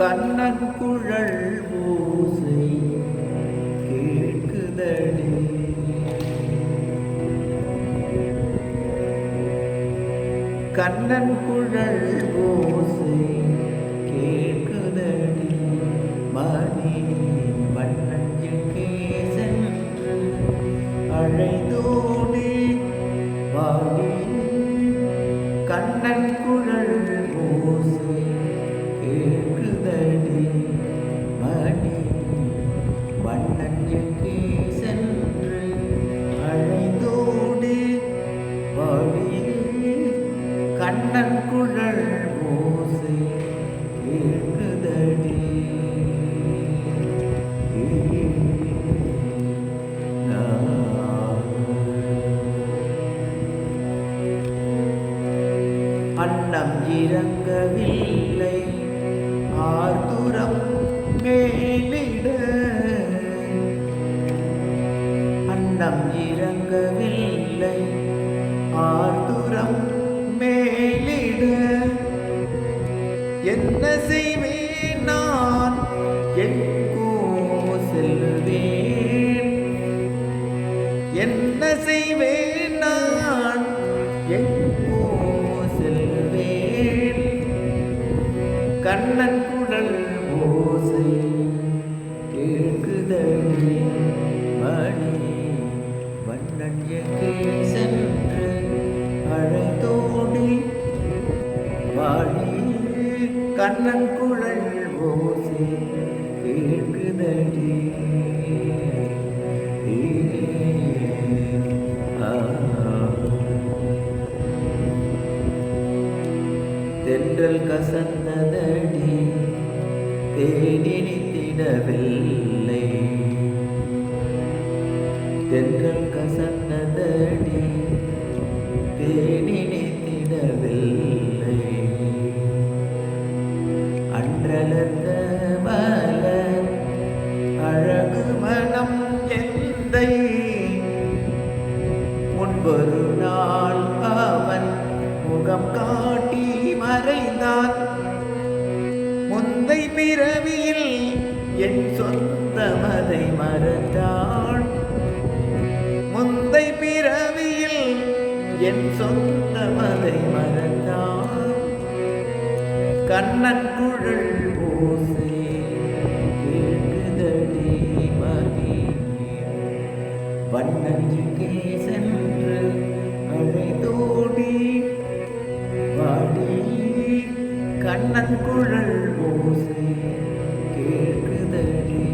கண்ணன் குழல் ஓசை கேட்குதடி. கண்ணன் குழல் ஓசை கேட்குதடி. மணி வண்ணஞ்சுக்கே சென்று அழைத்தோடி வாடி. கண்ணன் குழல் ஓசை கேட்குதடி. மணி வண்ணஞ்சுக்கே சென்று அழைத்தோடி வாடி. கண்ணன் குழல் ஓசை கேட்குதடி. அன்னம் இறங்கவில்லை ஆர்துரம் மேலிட. அன்னம் இறங்கவில்லை ஆர்துரம் மேலிட. என்ன செய்வேன் நான் எங்கோ செல்வேன். என்ன செய்வேன் நான் எங்கோ செல்வேன். கண்ணன் குழல் ஓசை கேட்குதடி. மணி வண்ணன் எங்கே சென்று அழைத்தோடி வாடி. கண்ணன் குழல் ஓசை கேட்குதடி. தென்றல் கசந்ததடி தேனினித்திடவில்லை. தென்றல் கசந்ததடி தேனினித்திடவில்லை. அன்றலர்ந்த மலர் அழகு மனம் எந்தை. முன்பொரு நாள் அவன் முகம் காட்டி மறைந்தான். முந்தை பிறவியில் என் சொந்த மதை மறந்தான். முந்தை பிறவியில் என் சொந்த மதை மறந்தான். கண்ணன் குழல் ஓசை கேட்குதடி. மணி வண்ணஞ்சுக்கே சென்று அழைத்தோடி வாடி. கண்ணன் குழல் ஓசை கேட்குதடி.